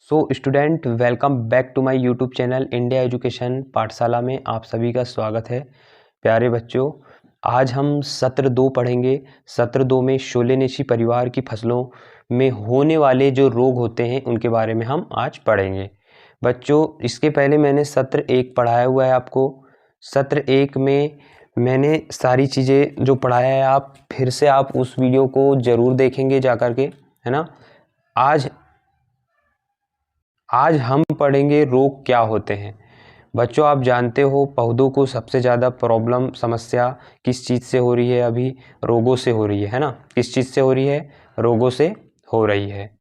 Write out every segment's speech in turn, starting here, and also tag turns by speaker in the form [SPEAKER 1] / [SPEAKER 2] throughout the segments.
[SPEAKER 1] So student, welcome back to my YouTube channel India education Pathshala में आप सभी का स्वागत है। प्यारे बच्चों, आज हम सत्र 2 पढ़ेंगे। सत्र 2 में सोलेनेसी परिवार की फसलों में होने वाले जो रोग होते हैं उनके बारे में हम आज पढ़ेंगे। बच्चों, इसके पहले मैंने सत्र 1 पढ़ाया हुआ है आपको। सत्र 1 में मैंने सारी चीज़ें जो पढ़ाया है आप फिर से आप उस वीडियो को ज़रूर देखेंगे जा कर के, है ना। आज हम पढ़ेंगे रोग क्या होते हैं। बच्चों, आप जानते हो पौधों को सबसे ज़्यादा प्रॉब्लम समस्या किस चीज़ से हो रही है? अभी रोगों से हो रही है ना। किस चीज़ से हो रही है? रोगों से हो रही है।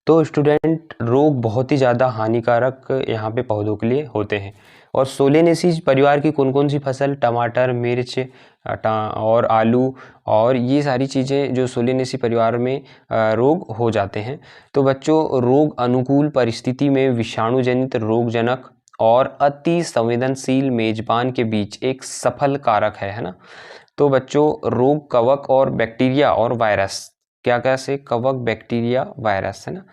[SPEAKER 1] तो स्टूडेंट, रोग बहुत ही ज़्यादा हानिकारक यहाँ पे पौधों के लिए होते हैं। और सोलेनेसी परिवार की कौन कौन सी फसल? टमाटर, मिर्च और आलू और ये सारी चीज़ें जो सोलेनेसी परिवार में रोग हो जाते हैं। तो बच्चों, रोग अनुकूल परिस्थिति में विषाणु जनित रोगजनक और अति संवेदनशील मेजबान के बीच एक सफल कारक है ना। तो बच्चों, रोग कवक और बैक्टीरिया और वायरस, क्या कैसे? कवक, बैक्टीरिया, वायरस, है ना।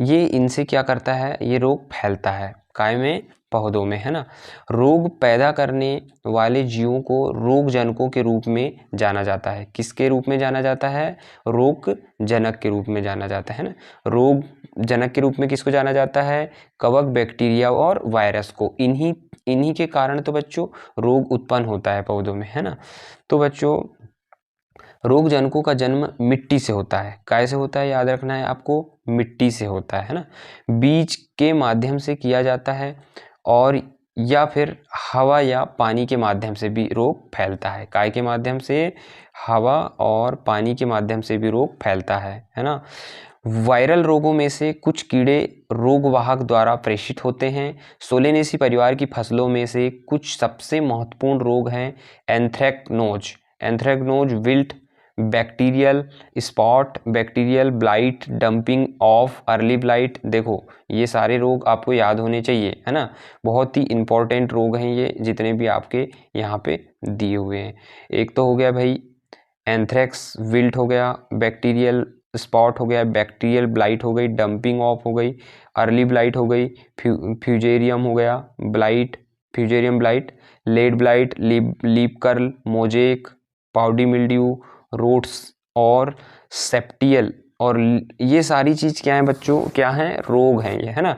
[SPEAKER 1] ये इनसे क्या करता है? ये रोग फैलता है काय में? पौधों में, है ना। रोग पैदा करने वाले जीवों को रोग जनकों के रूप में जाना जाता है। किसके रूप में जाना जाता है? रोग जनक के रूप में जाना जाता है ना। रोग जनक के रूप में किसको जाना जाता है? कवक, बैक्टीरिया और वायरस को। इन्हीं के कारण तो बच्चों रोग उत्पन्न होता है पौधों में, है ना। तो बच्चों, रोग जनकों का जन्म मिट्टी से होता है। कैसे होता है? याद रखना है आपको, मिट्टी से होता है ना। बीज के माध्यम से किया जाता है और या फिर हवा या पानी के माध्यम से भी रोग फैलता है। काय के माध्यम से? हवा और पानी के माध्यम से भी रोग फैलता है ना। वायरल रोगों में से कुछ कीड़े रोगवाहक द्वारा प्रेषित होते हैं। सोलेनेसी परिवार की फसलों में से कुछ सबसे महत्वपूर्ण रोग हैं anthracnose, wilt, bacterial spot, bacterial blight, dumping of, early blight. देखो, ये सारे रोग आपको याद होने चाहिए, है ना। बहुत ही इंपॉर्टेंट रोग हैं ये, जितने भी आपके यहाँ पे दिए हुए हैं। एक तो हो गया भाई एंथ्रेक्स, विल्ट हो गया, बैक्टीरियल स्पॉट हो गया, बैक्टीरियल ब्लाइट हो गई, डंपिंग ऑफ हो गई, अर्ली ब्लाइट हो गई, फ्यूजेरियम हो गया blight, fusarium blight, late blight, leaf curl, mosaic, powdery mildew, rots और सेप्टियल। और ये सारी चीज़ क्या है बच्चों? क्या है? रोग हैं ये, है ना।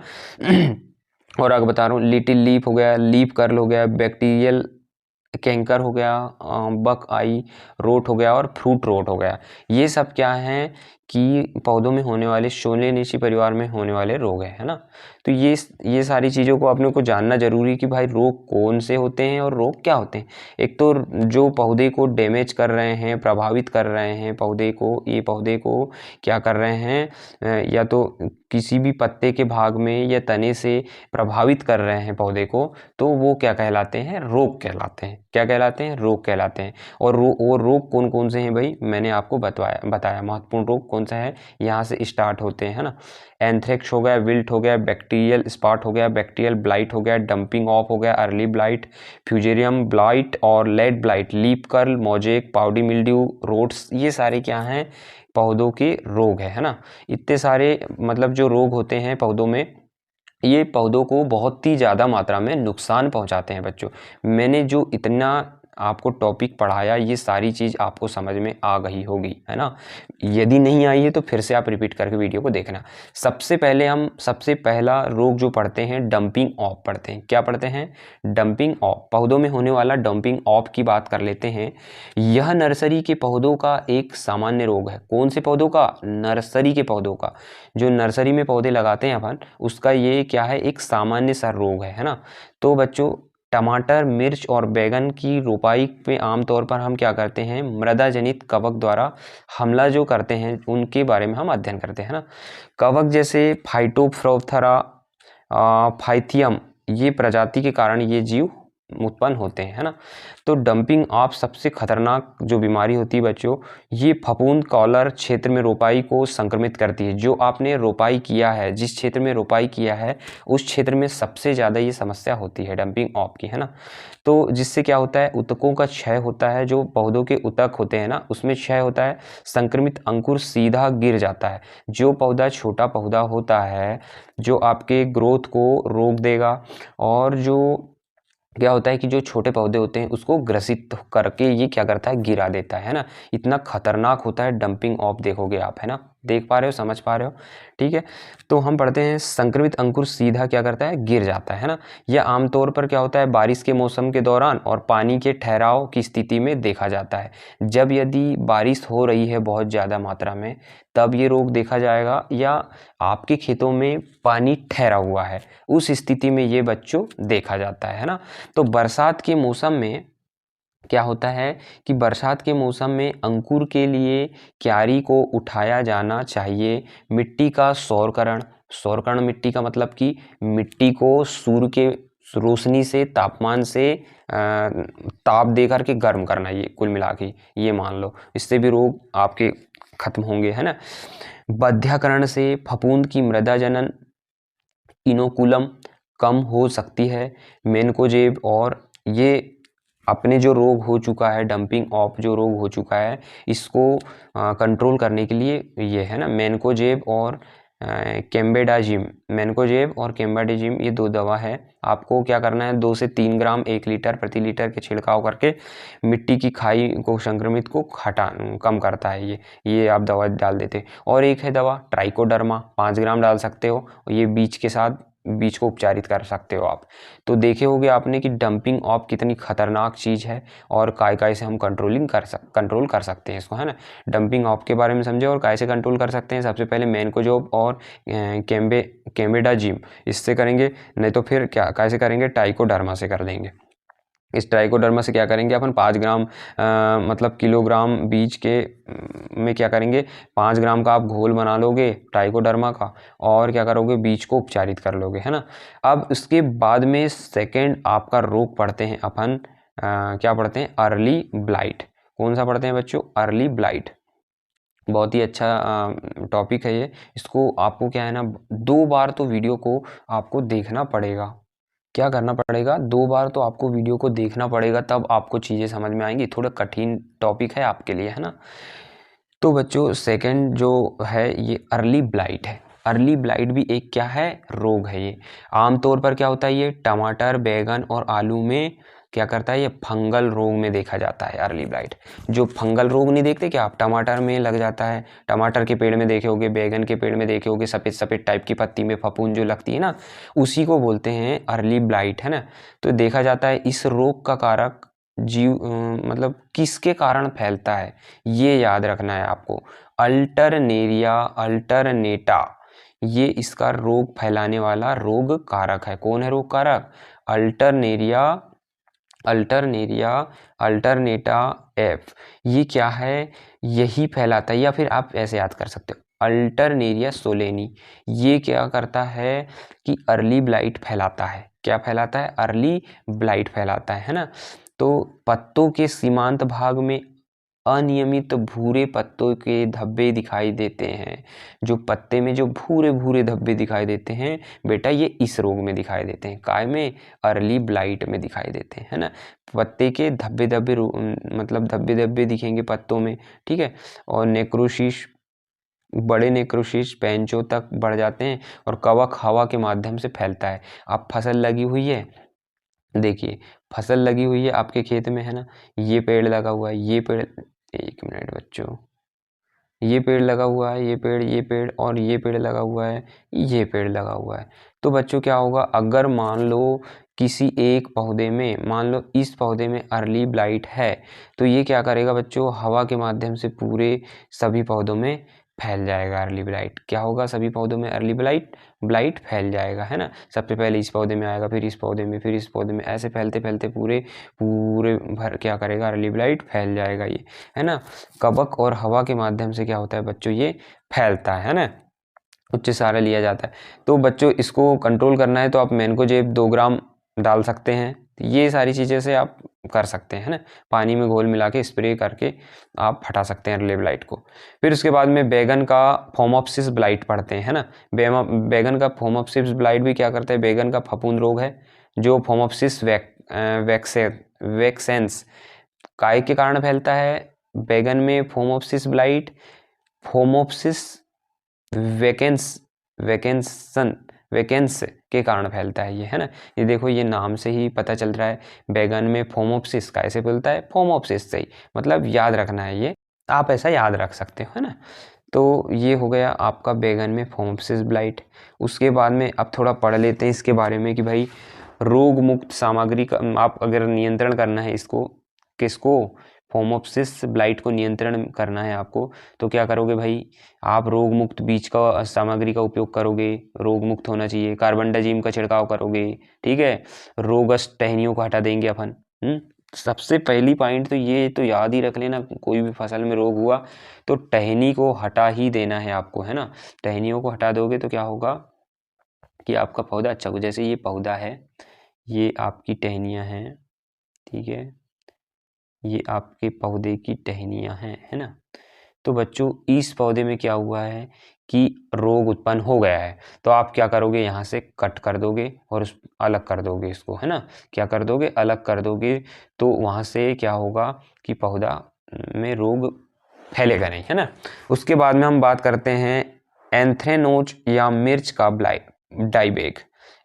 [SPEAKER 1] और आगे बता रहा हूँ, लिटिल लीफ हो गया, लीफ कर्ल हो गया, बैक्टीरियल कैंकर हो गया, बक आई रोट हो गया और फ्रूट रोट हो गया। ये सब क्या है कि पौधों में होने वाले सोलेनेसी परिवार में होने वाले रोग है ना। तो ये सारी चीज़ों को अपने को जानना जरूरी है कि भाई रोग कौन से होते हैं और रोग क्या होते हैं। एक तो जो पौधे को डैमेज कर रहे हैं, प्रभावित कर रहे हैं पौधे को क्या कर रहे हैं, या तो किसी भी पत्ते के भाग में या तने से प्रभावित कर रहे हैं पौधे को, तो वो क्या कहलाते हैं? रोग कहलाते हैं। क्या कहलाते हैं? रोग कहलाते हैं। और रोग कौन कौन से हैं भाई? मैंने आपको बताया महत्वपूर्ण रोग कौन सा है, यहाँ से स्टार्ट होते हैं, है ना। एंथ्रेक्स हो गया, विल्ट हो गया, बैक्टीरियल स्पॉट हो गया, बैक्टीरियल ब्लाइट हो गया, डंपिंग ऑफ हो गया, अर्ली ब्लाइट, फ्यूजेरियम ब्लाइट और late blight, leaf curl, mosaic, powdery mildew, rots. ये सारे क्या हैं? पौधों के रोग है ना। इतने सारे मतलब जो रोग होते हैं पौधों में, ये पौधों को बहुत ही ज़्यादा मात्रा में नुकसान पहुंचाते हैं बच्चों। मैंने जो इतना आपको टॉपिक पढ़ाया, ये सारी चीज़ आपको समझ में आ गई होगी, है ना। यदि नहीं आई है तो फिर से आप रिपीट करके वीडियो को देखना। सबसे पहला रोग जो पढ़ते हैं, डंपिंग ऑफ पढ़ते हैं। क्या पढ़ते हैं? Dumping of. पौधों में होने वाला डंपिंग ऑफ की बात कर लेते हैं। यह नर्सरी के पौधों का एक सामान्य रोग है। कौन से पौधों का? नर्सरी के पौधों का। जो नर्सरी में पौधे लगाते हैं अपन, उसका ये क्या है? एक सामान्य सा रोग है ना। तो बच्चों, टमाटर, मिर्च और बैगन की रोपाई में आमतौर पर हम क्या करते हैं? मृदा जनित कवक द्वारा हमला जो करते हैं उनके बारे में हम अध्ययन करते हैं ना। कवक जैसे फाइटोप्थोरा, फाइथियम, ये प्रजाति के कारण ये जीव उत्पन्न होते हैं, है ना। तो डंपिंग ऑफ सबसे खतरनाक जो बीमारी होती है बच्चों, ये फफूंद कॉलर क्षेत्र में रोपाई को संक्रमित करती है। जो आपने रोपाई किया है, जिस क्षेत्र में रोपाई किया है, उस क्षेत्र में सबसे ज़्यादा ये समस्या होती है डंपिंग ऑफ की, है ना। तो जिससे क्या होता है, ऊतकों का क्षय होता है। जो पौधों के ऊतक होते हैं ना, उसमें क्षय होता है, संक्रमित अंकुर सीधा गिर जाता है। जो पौधा छोटा पौधा होता है, जो आपके ग्रोथ को रोक देगा, और जो क्या होता है कि जो छोटे पौधे होते हैं उसको ग्रसित करके ये क्या करता है, गिरा देता है ना। इतना खतरनाक होता है डंपिंग ऑफ, देखोगे आप, है ना। देख पा रहे हो, समझ पा रहे हो, ठीक है। तो हम पढ़ते हैं, संक्रमित अंकुर सीधा क्या करता है, गिर जाता है ना। यह आमतौर पर क्या होता है, बारिश के मौसम के दौरान और पानी के ठहराव की स्थिति में देखा जाता है। जब यदि बारिश हो रही है बहुत ज़्यादा मात्रा में, तब ये रोग देखा जाएगा, या आपके खेतों में पानी ठहरा हुआ है, उस स्थिति में ये बच्चों देखा जाता है ना। तो बरसात के मौसम में क्या होता है कि बरसात के मौसम में अंकुर के लिए क्यारी को उठाया जाना चाहिए। मिट्टी का सौरकरण, सौरकरण मिट्टी का मतलब कि मिट्टी को सूर्य के रोशनी से, तापमान से ताप दे करके गर्म करना, ये कुल मिला के ये मान लो, इससे भी रोग आपके खत्म होंगे, है ना। बध्यकरण से फफूंद की मृदा जनन इनोकुलम कम हो सकती है। मेनकोजेब, और ये अपने जो रोग हो चुका है, डंपिंग ऑफ जो रोग हो चुका है, इसको कंट्रोल करने के लिए ये है ना, मेनकोजेब और केम्बेडाजिम, मेनकोजेब और केम्बेडाजिम, ये 2 दवा है। आपको क्या करना है, 2 से 3 ग्राम 1 लीटर प्रति लीटर के छिड़काव करके मिट्टी की खाई को, संक्रमित को कम करता है ये आप दवा डाल देते। और एक है दवा ट्राइकोडर्मा, 5 ग्राम डाल सकते हो, ये बीज के साथ, बीज को उपचारित कर सकते हो आप। तो देखे होगे आपने कि डंपिंग ऑफ कितनी खतरनाक चीज़ है, और काय से हम कंट्रोल कर सकते हैं इसको, है ना। डंपिंग ऑफ के बारे में समझे और काय से कंट्रोल कर सकते हैं। सबसे पहले मेनकोजेब और केम्बेडाजिम, इससे करेंगे, नहीं तो फिर क्या कैसे करेंगे, ट्राइकोडर्मा से कर देंगे। इस ट्राइकोडर्मा से क्या करेंगे अपन, 5 ग्राम मतलब किलोग्राम बीज के में क्या करेंगे, 5 ग्राम का आप घोल बना लोगे ट्राइकोडर्मा का, और क्या करोगे, बीज को उपचारित कर लोगे, है ना। अब इसके बाद में सेकेंड आपका रोग पढ़ते हैं अपन, क्या पढ़ते हैं, अर्ली ब्लाइट। कौन सा पढ़ते हैं बच्चों, अर्ली ब्लाइट। बहुत ही अच्छा टॉपिक है ये। इसको आपको क्या है ना, 2 बार तो वीडियो को आपको देखना पड़ेगा। क्या करना पड़ेगा, 2 बार तो आपको वीडियो को देखना पड़ेगा, तब आपको चीज़ें समझ में आएंगी। थोड़ा कठिन टॉपिक है आपके लिए, है ना। तो बच्चों सेकंड जो है ये अर्ली ब्लाइट है। अर्ली ब्लाइट भी एक क्या है, रोग है। ये आमतौर पर क्या होता है, ये टमाटर, बैगन और आलू में क्या करता है, ये फंगल रोग में देखा जाता है अर्ली ब्लाइट। जो फंगल रोग नहीं देखते क्या आप, टमाटर में लग जाता है, टमाटर के पेड़ में देखे होगे, बैगन के पेड़ में देखे होगे, सफ़ेद सफ़ेद टाइप की पत्ती में फफूंद जो लगती है ना, उसी को बोलते हैं अर्ली ब्लाइट, है ना। तो देखा जाता है इस रोग का कारक जीव मतलब किसके कारण फैलता है, ये याद रखना है आपको। अल्टरनेरिया अल्टरनेटा, ये इसका रोग फैलाने वाला रोग कारक है। कौन है रोग कारक, अल्टरनेरिया अल्टरनेरिया अल्टरनेटा एफ। ये क्या है, यही फैलाता है, या फिर आप ऐसे याद कर सकते हो, अल्टरनेरिया सोलेनी। ये क्या करता है कि अर्ली ब्लाइट फैलाता है। क्या फैलाता है, अर्ली ब्लाइट फैलाता है ना। तो पत्तों के सीमांत भाग में अनियमित भूरे पत्तों के धब्बे दिखाई देते हैं। जो पत्ते में जो भूरे भूरे धब्बे दिखाई देते हैं बेटा, ये इस रोग में दिखाई देते हैं, काय में, अर्ली ब्लाइट में दिखाई देते हैं, है ना। पत्ते के धब्बे धब्बे मतलब धब्बे धब्बे दिखेंगे पत्तों में, ठीक है। और नेक्रोसिस, बड़े नेक्रोसिस पेंचों तक बढ़ जाते हैं, और कवक हवा के माध्यम से फैलता है। अब फसल लगी हुई है, देखिए फसल लगी हुई है आपके खेत में, है ना। ये पेड़ लगा हुआ है, ये पेड़, 1 मिनट बच्चों, ये पेड़ लगा हुआ है, ये पेड़ और ये पेड़ लगा हुआ है, ये पेड़ लगा हुआ है। तो बच्चों क्या होगा, अगर मान लो किसी एक पौधे में, मान लो इस पौधे में अर्ली ब्लाइट है, तो ये क्या करेगा बच्चों, हवा के माध्यम से पूरे सभी पौधों में फैल जाएगा अर्ली ब्लाइट। क्या होगा, सभी पौधों में अर्ली ब्लाइट फैल जाएगा, है ना। सबसे पहले इस पौधे में आएगा, फिर इस पौधे में, फिर इस पौधे में, ऐसे फैलते फैलते पूरे पूरे भर क्या करेगा, अर्ली ब्लाइट फैल जाएगा ये, है ना। कवक और हवा के माध्यम से क्या होता है बच्चों, ये फैलता है ना, उच्च सारा लिया जाता है। तो बच्चों इसको कंट्रोल करना है तो आप मेनकोजेब 2 ग्राम डाल सकते हैं तो ये सारी चीज़ें से आप कर सकते हैं ना, पानी में घोल मिला के स्प्रे करके आप हटा सकते हैं अर्ली ब्लाइट को। फिर उसके बाद में बैगन का फोमोप्सिस ब्लाइट पढ़ते हैं ना। बैगन का फोमोप्सिस ब्लाइट भी क्या करता है, बैगन का फफूंद रोग है जो फोमोप्सिस वैक्सेंस काय के कारण फैलता है। बैगन में फोमोप्सिस ब्लाइट फोमोप्सिस वैकेंस के कारण फैलता है ये, है ना। ये देखो, ये नाम से ही पता चल रहा है बैगन में फोमोप्सिस कैसे फैलता है, फोमोप्सिस से ही, मतलब याद रखना है, ये आप ऐसा याद रख सकते हो, है ना। तो ये हो गया आपका बैगन में फोमोप्सिस ब्लाइट। उसके बाद में अब थोड़ा पढ़ लेते हैं इसके बारे में कि भाई रोग मुक्त सामग्री का आप अगर नियंत्रण करना है इसको, किसको, फोमोप्सिस ब्लाइट को नियंत्रण करना है आपको, तो क्या करोगे भाई, आप रोग मुक्त बीज का सामग्री का उपयोग करोगे, रोग मुक्त होना चाहिए, कार्बनडाजिम का छिड़काव करोगे, ठीक है, रोगस्ट टहनियों को हटा देंगे अपन। सबसे पहली पॉइंट तो ये तो याद ही रख लेना, कोई भी फसल में रोग हुआ तो टहनी को हटा ही देना है आपको, है ना। टहनियों को हटा दोगे तो क्या होगा कि आपका पौधा अच्छा हो। जैसे ये पौधा है, ये आपकी टहनियाँ हैं, ठीक है, ये आपके पौधे की टहनियाँ हैं, है ना। तो बच्चों इस पौधे में क्या हुआ है कि रोग उत्पन्न हो गया है, तो आप क्या करोगे, यहाँ से कट कर दोगे और उस अलग कर दोगे इसको, है ना। क्या कर दोगे, अलग कर दोगे, तो वहाँ से क्या होगा कि पौधा में रोग फैलेगा नहीं, है ना। उसके बाद में हम बात करते हैं एंथ्रेनोज या मिर्च का डाइबैक।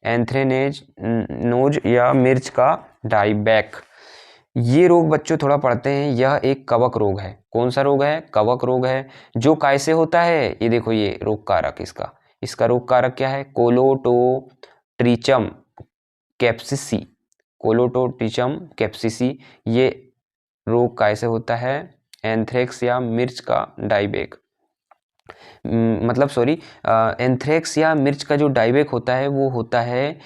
[SPEAKER 1] एंथ्रेनेज नोज या मिर्च का डाइबैक, ये रोग बच्चों थोड़ा पढ़ते हैं। यह एक कवक रोग है। कौन सा रोग है, कवक रोग है, जो कैसे होता है, ये देखो, ये रोग कारक इसका रोग कारक क्या है, कोलोटोट्रिचम कैप्सिसी। कोलोटोट्रिचम कैप्सिसी, ये रोग कैसे होता है, एंथ्रेक्स या मिर्च का डाइबैक, मतलब सॉरी, एंथ्रेक्स या मिर्च का जो डाइबैक होता है वो होता है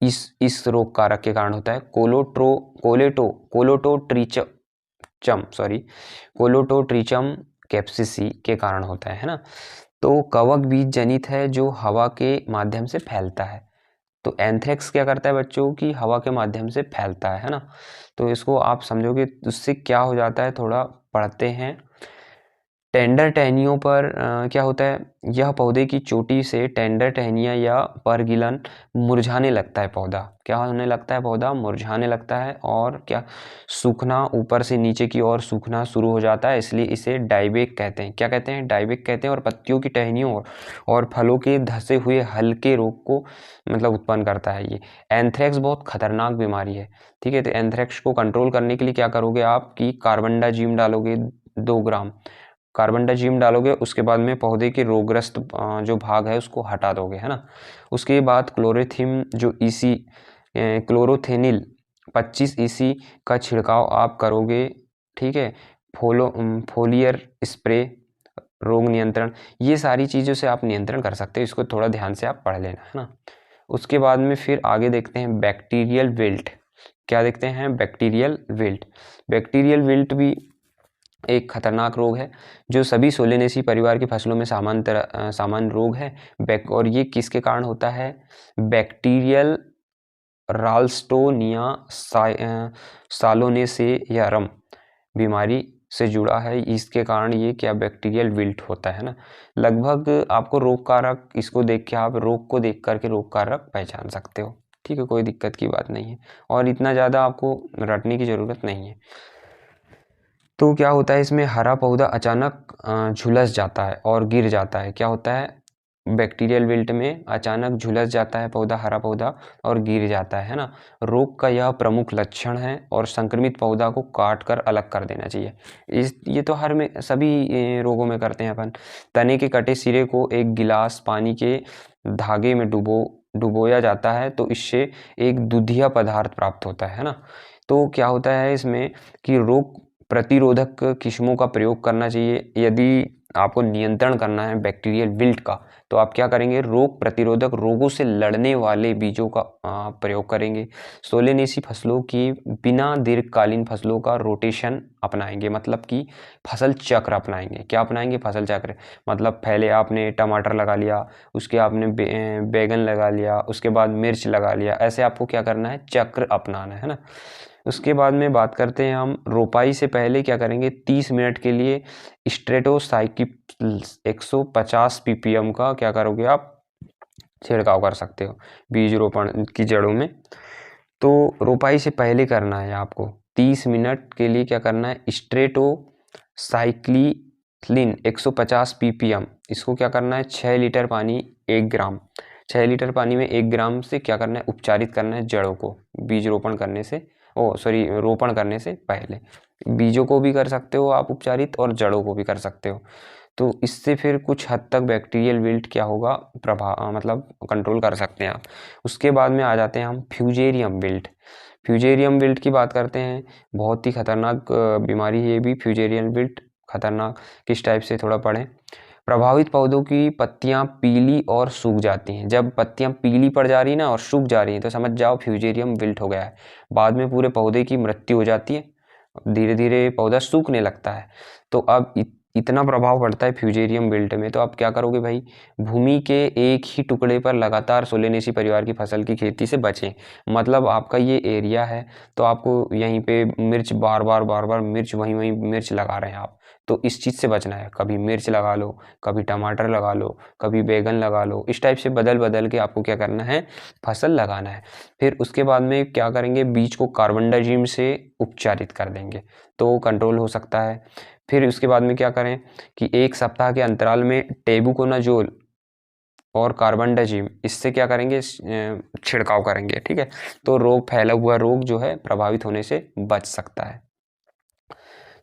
[SPEAKER 1] इस रोग कारक के कारण होता है, कोलोटोट्रिचम कैप्सिसी के कारण होता है ना। तो कवक बीज जनित है जो हवा के माध्यम से फैलता है। तो एंथ्रेक्स क्या करता है बच्चों की, हवा के माध्यम से फैलता है ना। तो इसको आप समझोगे उससे क्या हो जाता है, थोड़ा पढ़ते हैं। टेंडर टहनियों पर क्या होता है, यह पौधे की चोटी से टेंडर टहनियाँ या परगिलन मुरझाने लगता है, पौधा क्या होने लगता है, पौधा मुरझाने लगता है, और क्या, सूखना, ऊपर से नीचे की ओर सूखना शुरू हो जाता है, इसलिए इसे डाइबैक कहते हैं। क्या कहते हैं, डाइबैक कहते हैं। और पत्तियों की टहनियों और फलों के धसे हुए हल्के रोग को मतलब उत्पन्न करता है ये। एंथ्रेक्स बहुत खतरनाक बीमारी है, ठीक है। तो एंथ्रेक्स को कंट्रोल करने के लिए क्या करोगे आप कि कार्बनडाजिम डालोगे 2 ग्राम, कार्बनडाजिम डालोगे, उसके बाद में पौधे के रोगग्रस्त जो भाग है उसको हटा दोगे, है ना। उसके बाद क्लोरोथिम जो ईसी क्लोरोथेनिल 25 ईसी का छिड़काव आप करोगे, ठीक है। फोलियर स्प्रे, रोग नियंत्रण, ये सारी चीज़ों से आप नियंत्रण कर सकते हो। इसको थोड़ा ध्यान से आप पढ़ लेना, है ना। उसके बाद में फिर आगे देखते हैं बैक्टीरियल विल्ट। क्या देखते हैं, बैक्टीरियल विल्ट। बैक्टीरियल विल्ट भी एक खतरनाक रोग है जो सभी सोलेनेसी परिवार की फसलों में सामान्य रोग है। और ये किसके कारण होता है, बैक्टीरियल राल्स्टोनिया सालोनेसेयरम बीमारी से जुड़ा है। इसके कारण ये क्या, बैक्टीरियल विल्ट होता है ना। लगभग आपको रोग कारक, इसको देख के आप रोग को देख करके रोग कारक पहचान सकते हो, ठीक है, कोई दिक्कत की बात नहीं है, और इतना ज़्यादा आपको रटने की ज़रूरत नहीं है। तो क्या होता है इसमें, हरा पौधा अचानक झुलस जाता है और गिर जाता है। क्या होता है, बैक्टीरियल विल्ट में अचानक झुलस जाता है पौधा, हरा पौधा, और गिर जाता है ना। रोग का यह प्रमुख लक्षण है और संक्रमित पौधा को काट कर अलग कर देना चाहिए। ये तो हर में सभी रोगों में करते हैं अपन। तने के कटे सिरे को एक गिलास पानी के धागे में डुबोया जाता है, तो इससे एक दूधिया पदार्थ प्राप्त होता है ना। तो क्या होता है इसमें कि रोग प्रतिरोधक किस्मों का प्रयोग करना चाहिए। यदि आपको नियंत्रण करना है बैक्टीरियल विल्ट का, तो आप क्या करेंगे, रोग प्रतिरोधक रोगों से लड़ने वाले बीजों का प्रयोग करेंगे। सोलेनेसी फसलों की बिना दीर्घकालीन फसलों का रोटेशन अपनाएंगे, मतलब कि फसल चक्र अपनाएंगे। क्या अपनाएंगे, फसल चक्र, मतलब पहले आपने टमाटर लगा लिया, उसके आपने बैगन लगा लिया, उसके बाद मिर्च लगा लिया, ऐसे आपको क्या करना है, चक्र अपनाना है ना। उसके बाद में बात करते हैं हम रोपाई से पहले क्या करेंगे, 30 मिनट के लिए स्ट्रेटोसाइक्लिन 150 ppm का क्या करोगे आप, छिड़काव कर सकते हो बीज रोपण की जड़ों में। तो रोपाई से पहले करना है आपको 30 मिनट के लिए क्या करना है, स्ट्रेटोसाइक्लिन 150 ppm, इसको क्या करना है, 6 लीटर पानी 1 ग्राम, 6 लीटर पानी में 1 ग्राम से क्या करना है, उपचारित करना है जड़ों को, बीज रोपण करने से रोपण करने से पहले। बीजों को भी कर सकते हो आप उपचारित और जड़ों को भी कर सकते हो। तो इससे फिर कुछ हद तक बैक्टीरियल विल्ट क्या होगा, मतलब कंट्रोल कर सकते हैं आप। उसके बाद में आ जाते हैं हम फ्यूजेरियम विल्ट। फ्यूजेरियम विल्ट की बात करते हैं, बहुत ही खतरनाक बीमारी है ये भी, फ्यूजेरियम विल्ट। खतरनाक किस टाइप से, थोड़ा पढ़ें। प्रभावित पौधों की पत्तियां पीली और सूख जाती हैं। जब पत्तियां पीली पड़ जा रही है ना और सूख जा रही हैं तो समझ जाओ फ्यूजेरियम विल्ट हो गया है। बाद में पूरे पौधे की मृत्यु हो जाती है, धीरे धीरे पौधा सूखने लगता है। तो अब इतना प्रभाव पड़ता है फ्यूजेरियम विल्ट में, तो आप क्या करोगे भाई, भूमि के एक ही टुकड़े पर लगातार सोलेनेसी परिवार की फसल की खेती से बचें। मतलब आपका ये एरिया है तो आपको यहीं पे मिर्च बार बार मिर्च वहीं मिर्च लगा रहे हैं आप, तो इस चीज़ से बचना है। कभी मिर्च लगा लो, कभी टमाटर लगा लो, कभी बैगन लगा लो, इस टाइप से बदल बदल के आपको क्या करना है, फसल लगाना है। फिर उसके बाद में क्या करेंगे, बीज को कार्बनडाजिम से उपचारित कर देंगे तो कंट्रोल हो सकता है। फिर उसके बाद में क्या करें कि 1 सप्ताह के अंतराल में टेबुकोनाजोल और कार्बनडाजिम, इससे क्या करेंगे, छिड़काव करेंगे, ठीक है। तो रोग, फैला हुआ रोग जो है प्रभावित होने से बच सकता है।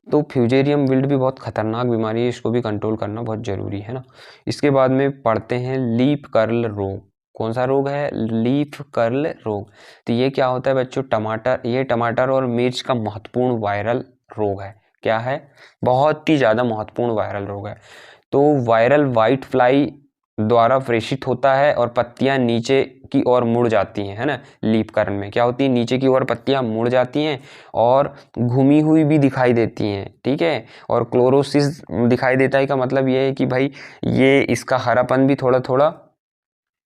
[SPEAKER 1] तो फ्यूजेरियम विल्ट भी बहुत खतरनाक बीमारी है, इसको भी कंट्रोल करना बहुत ज़रूरी है ना। इसके बाद में पढ़ते हैं लीफ कर्ल रोग। कौन सा रोग है, लीफ कर्ल रोग। तो ये क्या होता है बच्चों, ये टमाटर और मिर्च का महत्वपूर्ण वायरल रोग है। क्या है, बहुत ही ज़्यादा महत्वपूर्ण वायरल रोग है। तो वायरल वाइट फ्लाई द्वारा प्रेषित होता है और पत्तियां नीचे की ओर मुड़ जाती हैं, है ना। लीफ कर्ल में क्या होती है, नीचे की ओर पत्तियां मुड़ जाती हैं और घूमी हुई भी दिखाई देती हैं, ठीक है। और क्लोरोसिस दिखाई देता है, का मतलब ये है कि भाई ये इसका हरापन भी थोड़ा थोड़ा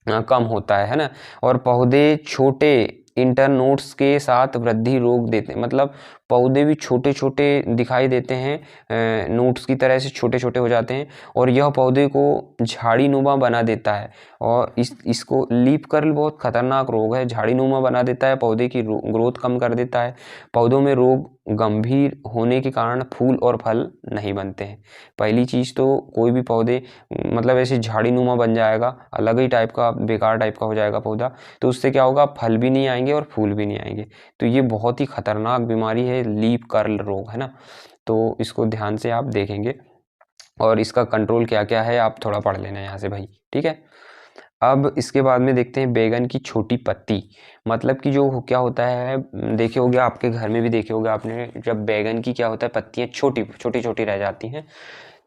[SPEAKER 1] कम होता है ना। और पौधे छोटे इंटरनोड्स के साथ वृद्धि रोक देते हैं, मतलब पौधे भी छोटे छोटे दिखाई देते हैं, नोट्स की तरह से छोटे छोटे हो जाते हैं और यह पौधे को झाड़ी नुमा बना देता है। और इसको लीफ कर्ल बहुत खतरनाक रोग है, झाड़ी नुमा बना देता है, पौधे की ग्रोथ कम कर देता है। पौधों में रोग गंभीर होने के कारण फूल और फल नहीं बनते हैं। पहली चीज़ तो कोई भी पौधे मतलब ऐसे झाड़ी नुमा बन जाएगा, अलग ही टाइप का बेकार टाइप का हो जाएगा पौधा, तो उससे क्या होगा, फल भी नहीं आएंगे और फूल भी नहीं आएंगे। तो ये बहुत ही खतरनाक बीमारी है लीफ कर्ल रोग, है ना। तो इसको ध्यान से आप देखेंगे और इसका कंट्रोल क्या क्या है आप थोड़ा पढ़ लेना यहाँ से भाई, ठीक है। अब इसके बाद में देखते हैं बैगन की छोटी पत्ती। मतलब कि जो क्या होता है, देखे होगे आपके घर में भी देखे होगे आपने, जब बैगन की क्या होता है, पत्तियां छोटी छोटी छोटी रह जाती हैं,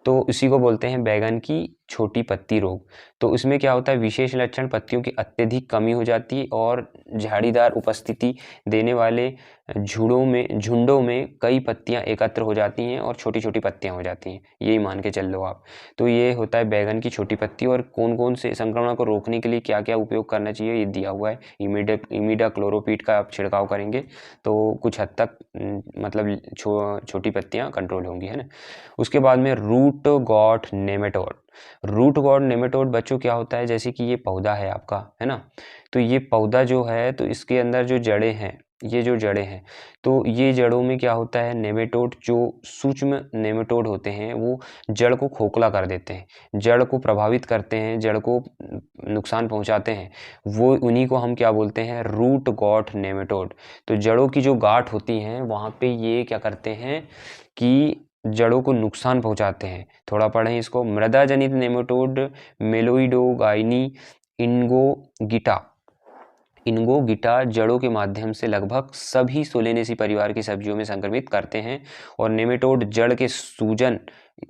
[SPEAKER 1] तो इसी को बोलते हैं बैगन की छोटी पत्ती रोग। तो इसमें क्या होता है, विशेष लक्षण, पत्तियों की अत्यधिक कमी हो जाती है और झाड़ीदार उपस्थिति देने वाले झुंडों में कई पत्तियां एकत्र हो जाती हैं और छोटी छोटी पत्तियां हो जाती हैं, यही मान के चल लो आप। तो ये होता है बैगन की छोटी पत्ती। और कौन कौन से संक्रमण को रोकने के लिए क्या क्या उपयोग करना चाहिए ये दिया हुआ है। इमिडाक्लोप्रिड का आप छिड़काव करेंगे तो कुछ हद तक मतलब छोटी पत्तियां कंट्रोल होंगी, है ना। उसके बाद में root knot nematode. Root knot nematode बच्चों क्या होता है, जैसे कि ये पौधा है आपका, है ना। तो ये पौधा जो है तो इसके अंदर जो जड़ें हैं, ये जो जड़ें हैं, तो ये जड़ों में क्या होता है, नेमेटोड जो सूक्ष्म नेमेटोड होते हैं वो जड़ को खोखला कर देते हैं, जड़ को प्रभावित करते हैं, जड़ को नुकसान पहुंचाते हैं। वो उन्हीं को हम क्या बोलते हैं, रूट गॉट नेमेटोड। तो जड़ों की जो गांठ होती हैं वहाँ पे ये क्या करते हैं कि जड़ों को नुकसान पहुंचाते हैं। थोड़ा पढ़ें इसको। मृदा जनित नेमेटोड मेलोइडोगाइनी इनगोगिटा जड़ों के माध्यम से लगभग सभी सोलेनेसी परिवार की सब्जियों में संक्रमित करते हैं और नेमेटोड जड़ के सूजन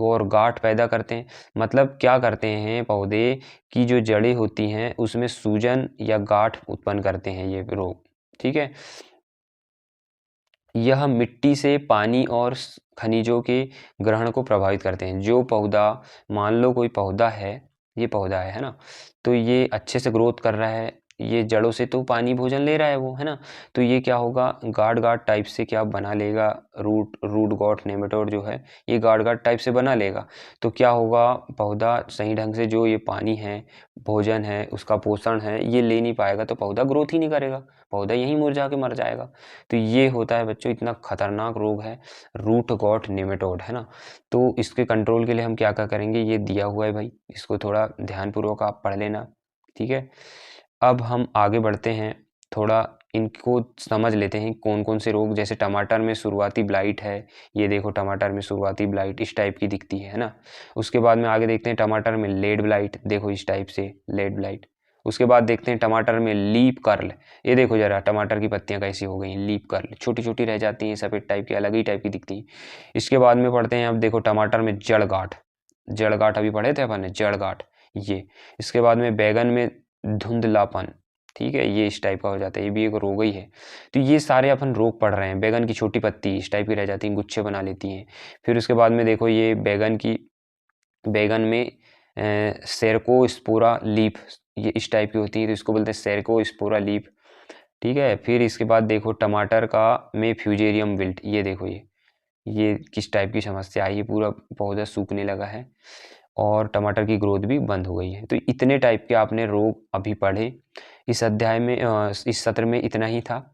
[SPEAKER 1] और गांठ पैदा करते हैं। मतलब क्या करते हैं पौधे की जो जड़ें होती हैं उसमें सूजन या गांठ उत्पन्न करते हैं ये रोग, ठीक है। यह मिट्टी से पानी और खनिजों के ग्रहण को प्रभावित करते हैं। जो पौधा, मान लो कोई पौधा है, ये पौधा है ना, तो ये अच्छे से ग्रोथ कर रहा है, ये जड़ों से तो पानी भोजन ले रहा है वो, है ना, तो ये क्या होगा, गार्ड गार्ड टाइप से क्या बना लेगा, रूट गॉट नेमेटोड जो है ये गार्ड गार्ड टाइप से बना लेगा। तो क्या होगा, पौधा सही ढंग से जो ये पानी है, भोजन है, उसका पोषण है, ये ले नहीं पाएगा, तो पौधा ग्रोथ ही नहीं करेगा, पौधा यहीं मुरझा के मर जाएगा। तो ये होता है बच्चों, इतना खतरनाक रोग है रूट गॉट नेमेटोड, है ना। तो इसके कंट्रोल के लिए हम क्या क्या करेंगे, ये दिया हुआ है भाई, इसको थोड़ा ध्यानपूर्वक आप पढ़ लेना, ठीक है। अब हम आगे बढ़ते हैं, थोड़ा इनको समझ लेते हैं कौन कौन से रोग। जैसे टमाटर में शुरुआती ब्लाइट है, ये देखो टमाटर में शुरुआती ब्लाइट इस टाइप की दिखती है ना। उसके बाद में आगे देखते हैं टमाटर में लेड ब्लाइट, देखो इस टाइप से लेड ब्लाइट। उसके बाद देखते हैं टमाटर में लीप कर्ल, ये देखो जरा टमाटर की पत्तियां कैसी हो गई, लीप कर्ल, छोटी छोटी रह जाती हैं, सफ़ेद टाइप की, अलग ही टाइप की दिखती हैं। इसके बाद में पढ़ते हैं, अब देखो टमाटर में जड़ गांठ, जड़ गांठ अभी पढ़े थे अपन ने, जड़ गांठ ये। इसके बाद में बैगन में धुंधलापन, ठीक है, ये इस टाइप का हो जाता है, ये भी एक रोग ही है। तो ये सारे अपन रोग पढ़ रहे हैं। बैगन की छोटी पत्ती इस टाइप की रह जाती है, गुच्छे बना लेती हैं। फिर उसके बाद में देखो ये बैगन में सेरकोस्पोरा लीफ, ये इस टाइप की होती है, तो इसको बोलते हैं सेरकोस्पोरा लीफ, ठीक है। फिर इसके बाद देखो टमाटर का में फ्यूजेरियम विल्ट, ये देखो ये किस टाइप की समस्या आई है, पूरा पौधा सूखने लगा है और टमाटर की ग्रोथ भी बंद हो गई है। तो इतने टाइप के आपने रोग अभी पढ़े इस अध्याय में, इस सत्र में इतना ही था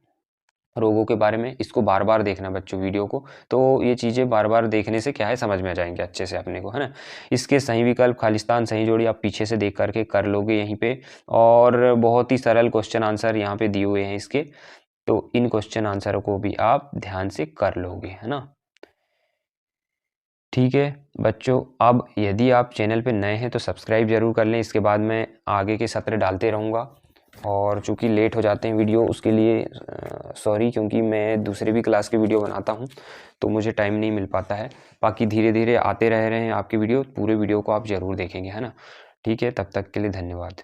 [SPEAKER 1] रोगों के बारे में। इसको बार बार देखना बच्चों वीडियो को, तो ये चीज़ें बार बार देखने से क्या है, समझ में आ जाएंगे अच्छे से अपने को, है ना। इसके सही विकल्प खालिस्तान सही जोड़ी आप पीछे से देख करके कर लोगे यहीं पे, और बहुत ही सरल क्वेश्चन आंसर यहाँ पे दिए हुए हैं इसके, तो इन क्वेश्चन आंसरों को भी आप ध्यान से कर लोगे, है ना। ठीक है बच्चों, अब यदि आप चैनल पे नए हैं तो सब्सक्राइब जरूर कर लें, इसके बाद मैं आगे के सत्र डालते रहूँगा। और चूँकि लेट हो जाते हैं वीडियो, उसके लिए सॉरी, क्योंकि मैं दूसरे भी क्लास के वीडियो बनाता हूँ तो मुझे टाइम नहीं मिल पाता है। बाकी धीरे धीरे आते रह रहे हैं आपके वीडियो, पूरे वीडियो को आप ज़रूर देखेंगे, है ना। ठीक है, तब तक के लिए धन्यवाद।